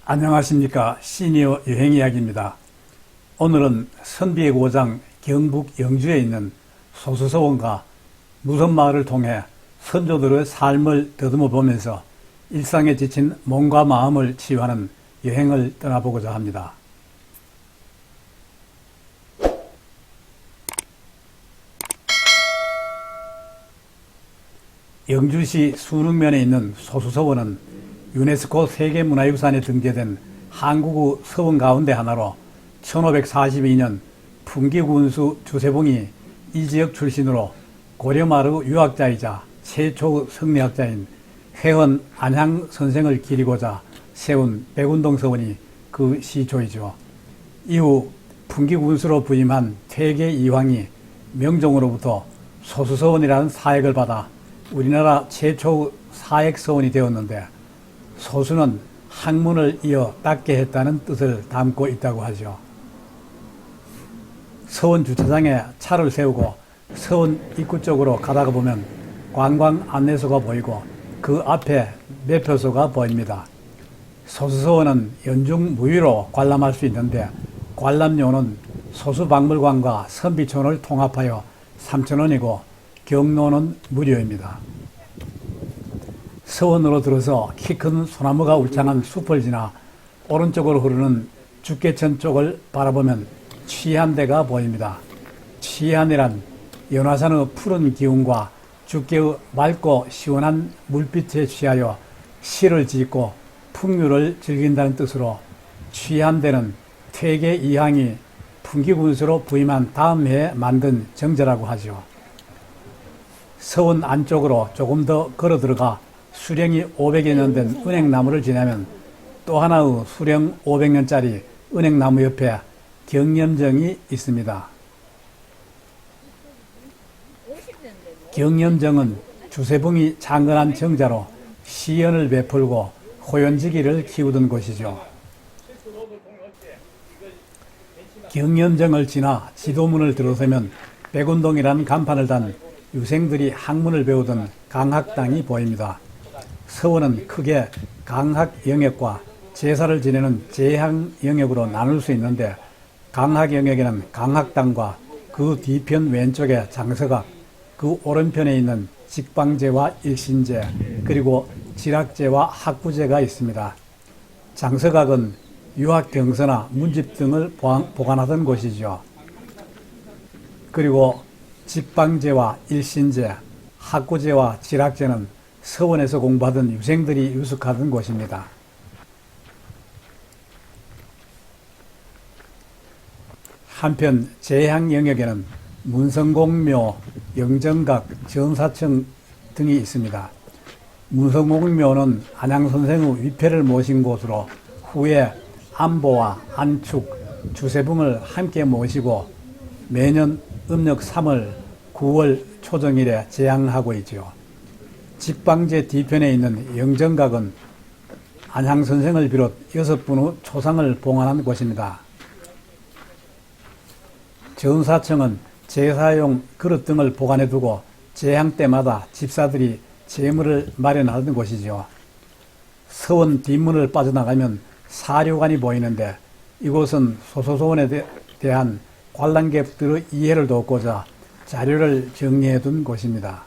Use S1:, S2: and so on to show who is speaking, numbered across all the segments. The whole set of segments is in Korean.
S1: 안녕하십니까. 시니어 여행이야기입니다. 오늘은 선비의 고장 경북 영주에 있는 소수서원과 무선마을을 통해 선조들의 삶을 더듬어 보면서 일상에 지친 몸과 마음을 치유하는 여행을 떠나보고자 합니다. 영주시 순흥면에 있는 소수서원은 유네스코 세계문화유산에 등재된 한국의 서원 가운데 하나로 1542년 풍기군수 주세봉이 이 지역 출신으로 고려말의 유학자이자 최초의 성리학자인 회원 안향 선생을 기리고자 세운 백운동서원이 그 시초이죠. 이후 풍기군수로 부임한 퇴계 이황이 명종으로부터 소수서원이라는 사액을 받아 우리나라 최초의 사액서원이 되었는데, 소수는 학문을 이어 닦게 했다는 뜻을 담고 있다고 하죠. 서원 주차장에 차를 세우고 서원 입구 쪽으로 가다가 보면 관광 안내소가 보이고 그 앞에 매표소가 보입니다. 소수서원은 연중 무휴로 관람할 수 있는데 관람료는 소수박물관과 선비촌을 통합하여 3,000원이고 경로는 무료입니다. 서원으로 들어서 키 큰 소나무가 울창한 숲을 지나 오른쪽으로 흐르는 죽계천 쪽을 바라보면 취한대가 보입니다. 취한이란 연화산의 푸른 기운과 죽계의 맑고 시원한 물빛에 취하여 시를 짓고 풍류를 즐긴다는 뜻으로 취한대는 퇴계 이황이 풍기군수로 부임한 다음 해에 만든 정자라고 하죠. 서원 안쪽으로 조금 더 걸어 들어가 수령이 500여 년 된 은행나무를 지나면 또 하나의 수령 500년짜리 은행나무 옆에 경념정이 있습니다. 경념정은 주세봉이 창건한 정자로 시연을 베풀고 호연지기를 키우던 곳이죠. 경념정을 지나 지도문을 들어서면 백운동이라는 간판을 단 유생들이 학문을 배우던 강학당이 보입니다. 서원은 크게 강학 영역과 제사를 지내는 제향 영역으로 나눌 수 있는데, 강학 영역에는 강학당과 그 뒤편 왼쪽에 장서각, 그 오른편에 있는 직방제와 일신제, 그리고 지락제와 학구제가 있습니다. 장서각은 유학경서나 문집 등을 보관하던 곳이죠. 그리고 직방제와 일신제, 학구제와 지락제는 서원에서 공부하던 유생들이 유숙하던 곳입니다. 한편 제향 영역에는 문성공묘, 영정각, 전사청 등이 있습니다. 문성공묘는 안향선생의 위패를 모신 곳으로 후에 안보와 안축, 주세봉을 함께 모시고 매년 음력 3월, 9월 초정일에 제향하고 있죠. 직방제 뒤편에 있는 영정각은 안향선생을 비롯 6분의 초상을 봉안한 곳입니다. 전사청은 제사용 그릇 등을 보관해두고 제향 때마다 집사들이 제물을 마련하던 곳이죠. 서원 뒷문을 빠져나가면 사료관이 보이는데, 이곳은 소소서원에 대한 관람객들의 이해를 돕고자 자료를 정리해둔 곳입니다.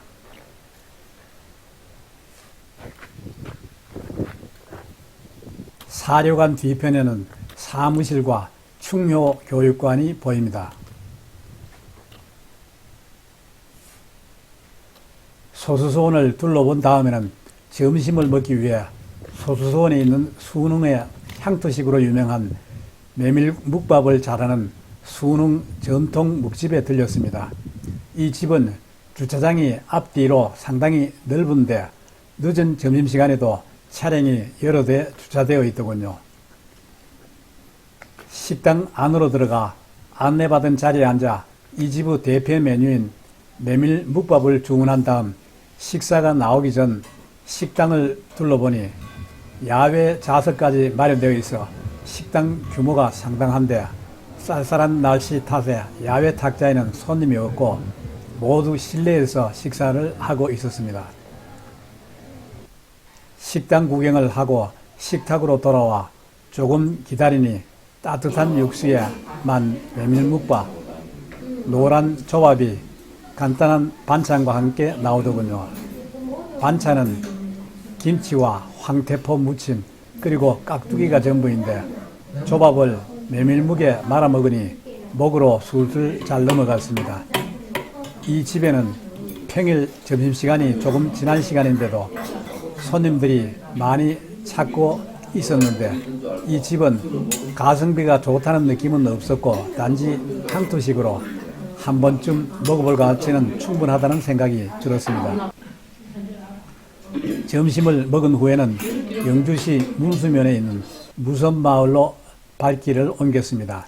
S1: 사료관 뒤편에는 사무실과 충효교육관이 보입니다. 소수서원을 둘러본 다음에는 점심을 먹기 위해 소수서원에 있는 순흥의 향토식으로 유명한 메밀묵밥을 잘하는 순흥 전통 묵집에 들렸습니다. 이 집은 주차장이 앞뒤로 상당히 넓은데 늦은 점심시간에도 차량이 여러 대 주차되어 있더군요. 식당 안으로 들어가 안내받은 자리에 앉아 이 집의 대표 메뉴인 메밀묵밥을 주문한 다음 식사가 나오기 전 식당을 둘러보니 야외 좌석까지 마련되어 있어 식당 규모가 상당한데, 쌀쌀한 날씨 탓에 야외 탁자에는 손님이 없고 모두 실내에서 식사를 하고 있었습니다. 식당 구경을 하고 식탁으로 돌아와 조금 기다리니 따뜻한 육수에 만 메밀묵과 노란 조합이 간단한 반찬과 함께 나오더군요. 반찬은 김치와 황태포 무침 그리고 깍두기가 전부인데 조밥을 메밀묵에 말아 먹으니 목으로 술술 잘 넘어갔습니다. 이 집에는 평일 점심시간이 조금 지난 시간인데도 손님들이 많이 찾고 있었는데 이 집은 가성비가 좋다는 느낌은 없었고 단지 향토식으로 한 번쯤 먹어볼 가치는 충분하다는 생각이 들었습니다. 점심을 먹은 후에는 영주시 문수면에 있는 무섬마을로 발길을 옮겼습니다.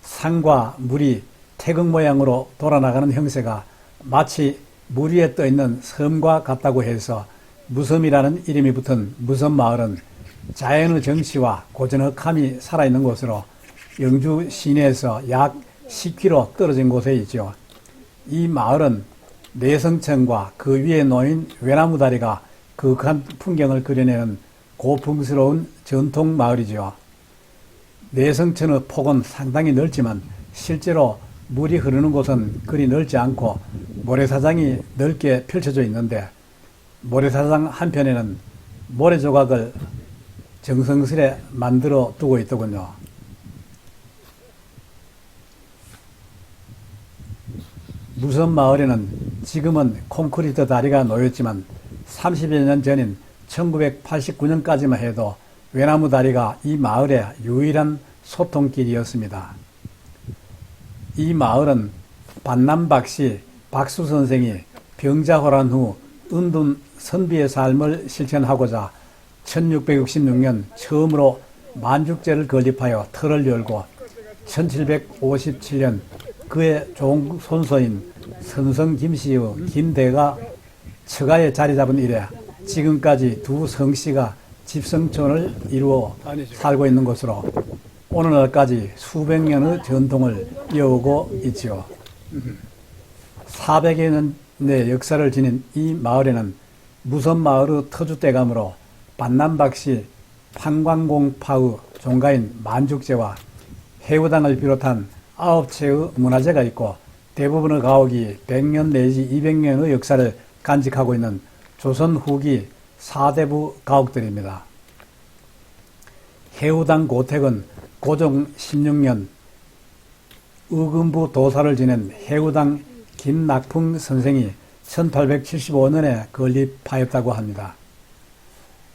S1: 산과 물이 태극 모양으로 돌아나가는 형세가 마치 물 위에 떠있는 섬과 같다고 해서 무섬이라는 이름이 붙은 무섬마을은 자연의 정취와 고즈넉함이 살아있는 곳으로 영주 시내에서 약 10km 떨어진 곳에 있죠. 이 마을은 내성천과 그 위에 놓인 외나무 다리가 그윽한 풍경을 그려내는 고풍스러운 전통 마을이죠. 내성천의 폭은 상당히 넓지만 실제로 물이 흐르는 곳은 그리 넓지 않고 모래사장이 넓게 펼쳐져 있는데 모래사장 한편에는 모래조각을 정성스레 만들어 두고 있더군요. 무섬마을에는 지금은 콘크리트 다리가 놓였지만 30여 년 전인 1989년까지만 해도 외나무 다리가 이 마을의 유일한 소통길이었습니다. 이 마을은 반남박씨 박수 선생이 병자호란 후 은둔 선비의 삶을 실천하고자 1666년 처음으로 만죽제를 건립하여 터를 열고 1757년 그의 종손소인 선성 김씨의 김대가 처가에 자리 잡은 이래 지금까지 두 성씨가 집성촌을 이루어 살고 있는 것으로 오늘날까지 수백 년의 전통을 이어오고 있지요. 400여 년의 역사를 지닌 이 마을에는 무섬마을의 터줏대감으로 반남박씨 판광공파의 종가인 만죽제와 해우당을 비롯한 9채의 문화재가 있고 대부분의 가옥이 100년 내지 200년의 역사를 간직하고 있는 조선 후기 4대부 가옥들입니다. 해우당 고택은 고종 16년 의금부 도사를 지낸 해우당 김낙풍 선생이 1875년에 건립하였다고 합니다.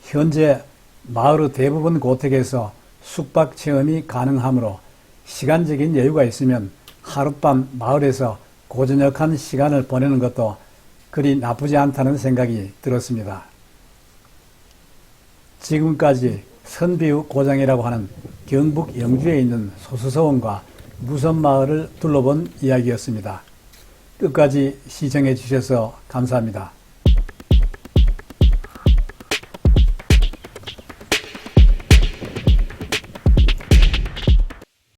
S1: 현재 마을의 대부분 고택에서 숙박 체험이 가능하므로 시간적인 여유가 있으면 하룻밤 마을에서 고저녁한 시간을 보내는 것도 그리 나쁘지 않다는 생각이 들었습니다. 지금까지 선비의 고장이라고 하는 경북 영주에 있는 소수서원과 무섬마을을 둘러본 이야기였습니다. 끝까지 시청해 주셔서 감사합니다.